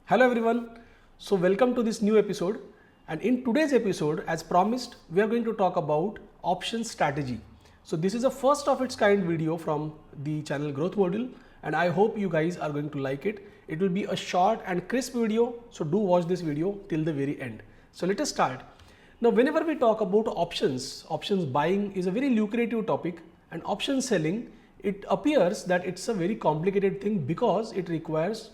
Hello everyone. So welcome to this new episode, and in today's episode, as promised, we are going to talk about option strategy. So this is a first of its kind video from the channel Growth Module, and I hope you guys are going to like it. It will be a short and crisp video, so do watch this video till the very end. So let us start. Now whenever we talk about options buying is a very lucrative topic, and option selling, it appears that it's a very complicated thing because it requires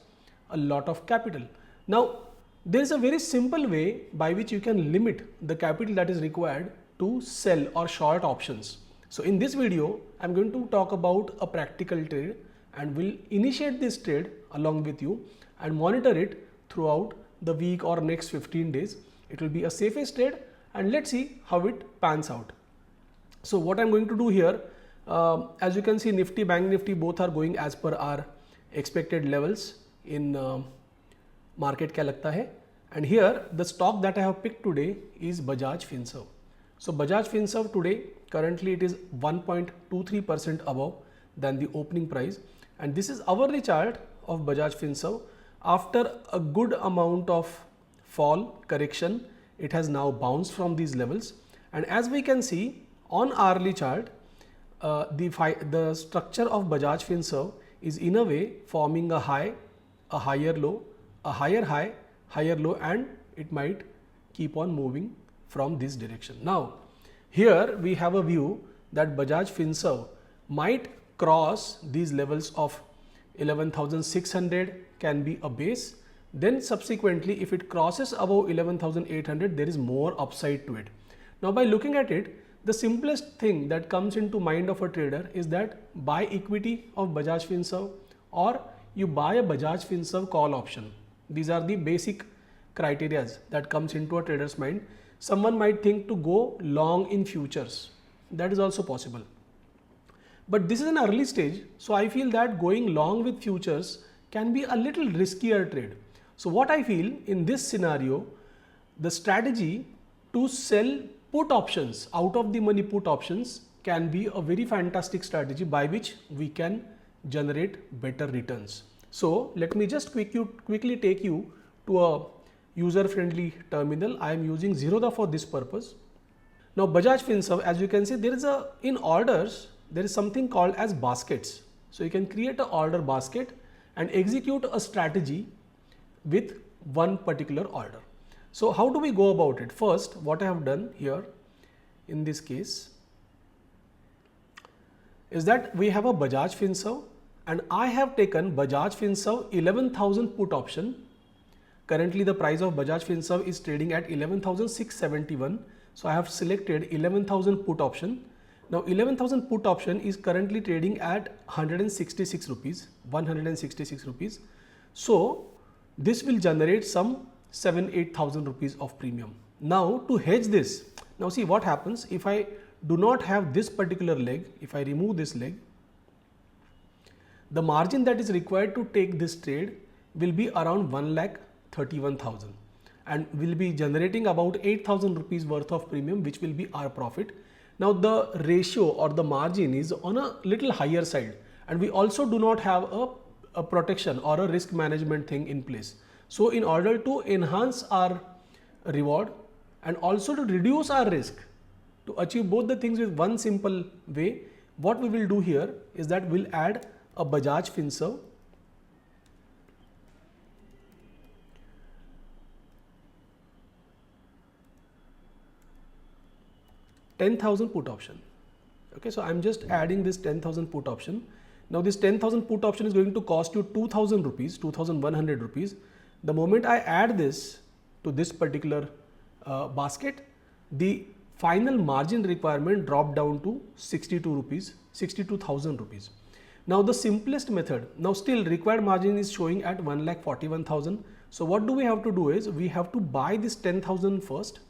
a lot of capital. Now, there is a very simple way by which you can limit the capital that is required to sell or short options. So in this video, I'm going to talk about a practical trade and will initiate this trade along with you and monitor it throughout the week or next 15 days. It will be a safest trade, and let's see how it pans out. So what I'm going to do here, as you can see, Nifty, Bank Nifty both are going as per our expected levels in market क्या लगता है, and here the stock that I have picked today is Bajaj Finserv. So Bajaj Finserv today currently it is 1.23% above than the opening price, and this is hourly chart of Bajaj Finserv. After a good amount of fall correction, it has now bounced from these levels, and as we can see on hourly chart, the structure of Bajaj Finserv is in a way forming a high, a higher low, a higher high, higher low, and it might keep on moving from this direction. Now, here we have a view that Bajaj Finserv might cross these levels of 11,600 can be a base. Then subsequently, if it crosses above 11,800, there is more upside to it. Now, by looking at it, the simplest thing that comes into mind of a trader is that buy equity of Bajaj Finserv or you buy a Bajaj Finserv call option. These are the basic criteria that comes into a trader's mind. Someone might think to go long in futures. That is also possible. But this is an early stage, so I feel that going long with futures can be a little riskier trade. So what I feel in this scenario, the strategy to sell put options, out of the money put options, can be a very fantastic strategy by which we can generate better returns. So let me just quickly take you to a user friendly terminal. I am using Zerodha for this purpose. Now Bajaj Finserv, as you can see, there is in orders, there is something called as baskets. So you can create an order basket and execute a strategy with one particular order. So how do we go about it? First, what I have done here in this case is that we have a Bajaj Finserv, and I have taken Bajaj Finserv 11,000 put option. Currently the price of Bajaj Finserv is trading at 11,671. So I have selected 11,000 put option. Now 11,000 put option is currently trading at 166 rupees, 166 rupees. So this will generate some 7,000-8,000 rupees of premium. Now to hedge this, now see what happens if I do not have this particular leg. If I remove this leg, the margin that is required to take this trade will be around 1,31,000 and will be generating about 8,000 rupees worth of premium, which will be our profit. Now the ratio or the margin is on a little higher side, and we also do not have a protection or a risk management thing in place. So in order to enhance our reward and also to reduce our risk, to achieve both the things with one simple way, what we will do here is that we'll add a Bajaj Finserv $10,000 put option. Okay, so I'm just adding this 10,000 put option. Now this 10,000 put option is going to cost you 2,000 rupees, 2,100 rupees. The moment I add this to this particular basket, the final margin requirement dropped down to 62 rupees, 62,000 rupees. Now the simplest method, now still required margin is showing at 1,41,000. So what do we have to do is we have to buy this 10,000 first.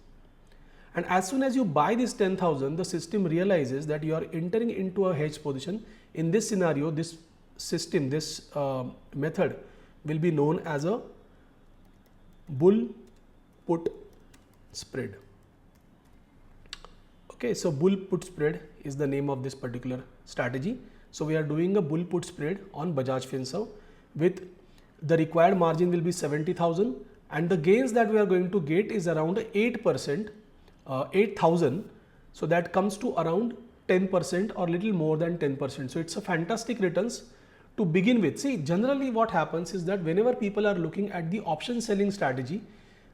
And as soon as you buy this 10,000, the system realizes that you are entering into a hedge position. In this scenario, this system, this method will be known as a bull put spread. Okay, so bull put spread is the name of this particular strategy. So we are doing a bull put spread on Bajaj Finserv with the required margin will be 70,000, and the gains that we are going to get is around 8%, 8,000. So that comes to around 10% or little more than 10%. So it's a fantastic returns to begin with. See, generally what happens is that whenever people are looking at the option selling strategy,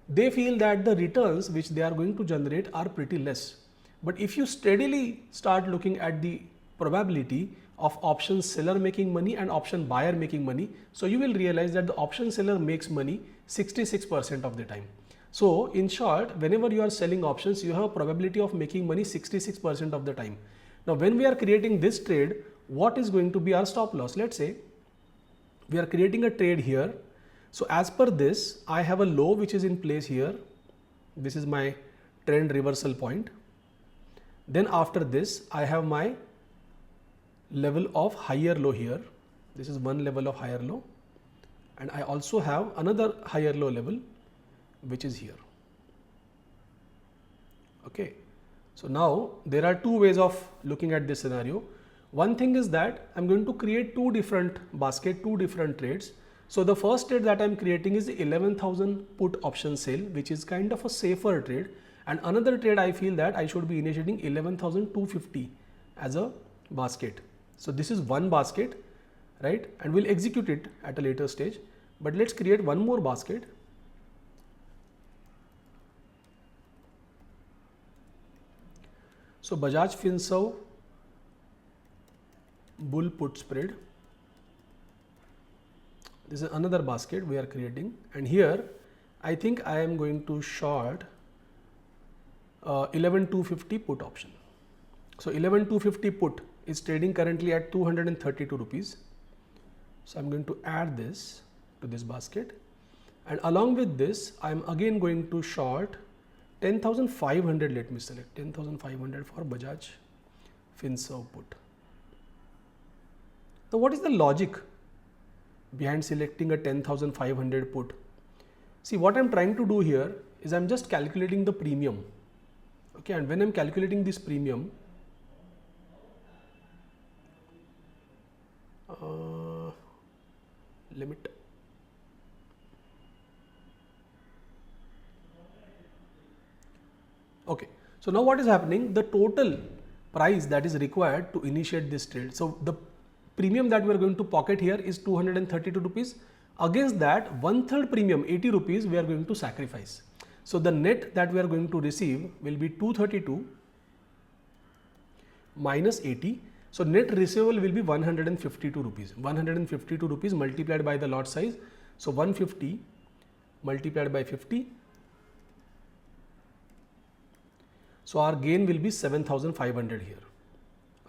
they feel that the returns which they are going to generate are pretty less. But if you steadily start looking at the probability of option seller making money and option buyer making money, so you will realize that the option seller makes money 66% of the time. So in short, whenever you are selling options, you have a probability of making money 66% of the time. Now when we are creating this trade, what is going to be our stop loss? Let's say we are creating a trade here. So as per this, I have a low which is in place here. This is my trend reversal point. Then after this, I have my level of higher low here. This is one level of higher low. And I also have another higher low level which is here. Okay. So now there are two ways of looking at this scenario. One thing is that I'm going to create two different basket, two different trades. So the first trade that I'm creating is the 11,000 put option sale, which is kind of a safer trade. And another trade I feel that I should be initiating 11,250 as a basket. So this is one basket, right? And we'll execute it at a later stage. But let's create one more basket. So Bajaj Finserv bull put spread. This is another basket we are creating, and here I think I am going to short 11,250 put option. So 11,250 put is trading currently at 232 rupees. So I'm going to add this to this basket, and along with this I am again going to short 10,500. Let me select 10,500 for Bajaj Finserv put. So what is the logic behind selecting a 10,500 put? See, what I'm trying to do here is I'm just calculating the premium. Okay, and when I'm calculating this premium, limit. Okay, so now what is happening? The total price that is required to initiate this trade. So the premium that we are going to pocket here is 232 rupees. Against that, 1/3 premium, 80 rupees, we are going to sacrifice. So the net that we are going to receive will be 232 minus 80. So net receivable will be 152 rupees. 152 rupees multiplied by the lot size. So 150 multiplied by 50. So our gain will be 7,500 here.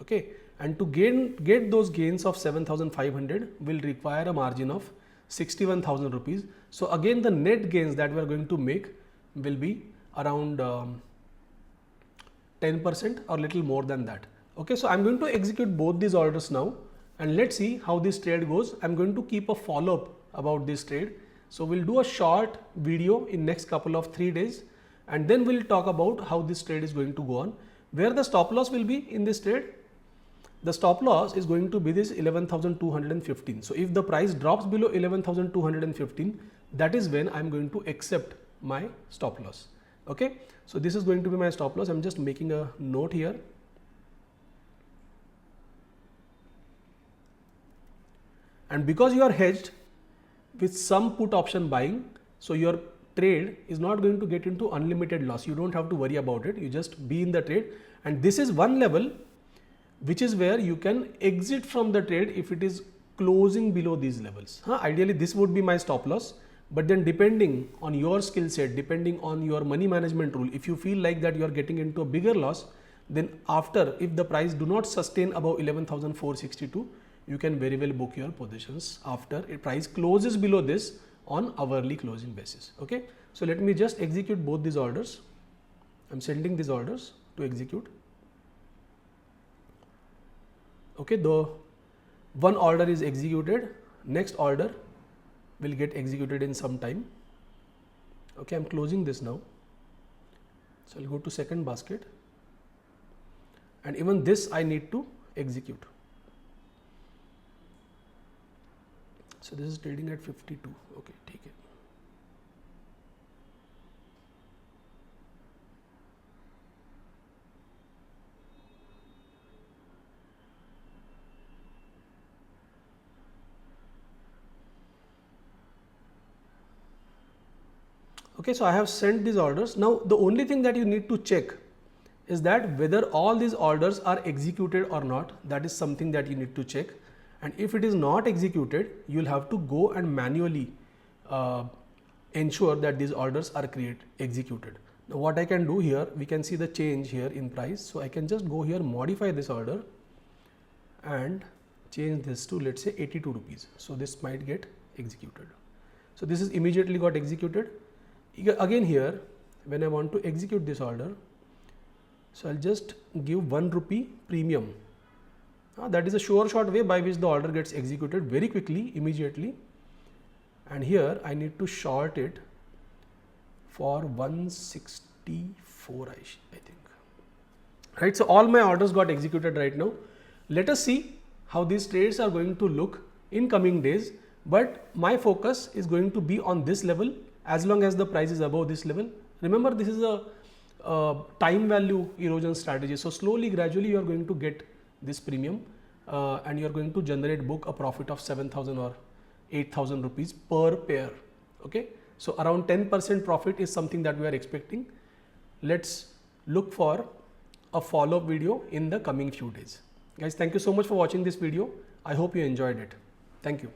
Okay. And to get those gains of 7,500 will require a margin of 61,000 rupees. So again, the net gains that we are going to make will be around 10% or little more than that. Okay, so I'm going to execute both these orders now, and let's see how this trade goes. I'm going to keep a follow-up about this trade. So we'll do a short video in next couple of 3 days, and then we'll talk about how this trade is going to go on. Where the stop loss will be in this trade? The stop loss is going to be this 11,215. So if the price drops below 11,215, that is when I'm going to accept my stop loss. Okay, so this is going to be my stop loss. I'm just making a note here. And because you are hedged with some put option buying, so your trade is not going to get into unlimited loss. You don't have to worry about it. You just be in the trade, and this is one level which is where you can exit from the trade if it is closing below these levels. Ideally, this would be my stop loss, but then depending on your skill set, depending on your money management rule, if you feel like that you are getting into a bigger loss, then after, if the price do not sustain above 11,462, you can very well book your positions after a price closes below this on hourly closing basis. Okay, so let me just execute both these orders. I'm sending these orders to execute. Okay, the one order is executed, next order will get executed in some time. Okay, I'm closing this now. So I'll go to second basket, and even this I need to execute. So this is trading at 52. Okay, ठीक है. Okay, so I have sent these orders. Now the only thing that you need to check is that whether all these orders are executed or not. That is something that you need to check. And if it is not executed, you'll have to go and manually ensure that these orders are executed. Now what I can do here, we can see the change here in price. So I can just go here, modify this order and change this to, let's say, 82 rupees. So this might get executed. So this is immediately got executed. Again here, when I want to execute this order, so I'll just give 1 rupee premium. That is a sure shot way by which the order gets executed very quickly, immediately. And here I need to short it for 164, I think. Right, so all my orders got executed right now. Let us see how these trades are going to look in coming days. But my focus is going to be on this level as long as the price is above this level. Remember, this is a time value erosion strategy. So slowly, gradually, you are going to get this premium and you are going to book a profit of 7,000 or 8,000 rupees per pair. Okay, so around 10% profit is something that we are expecting. Let's look for a follow-up video in the coming few days. Guys, thank you so much for watching this video. I hope you enjoyed it. Thank you.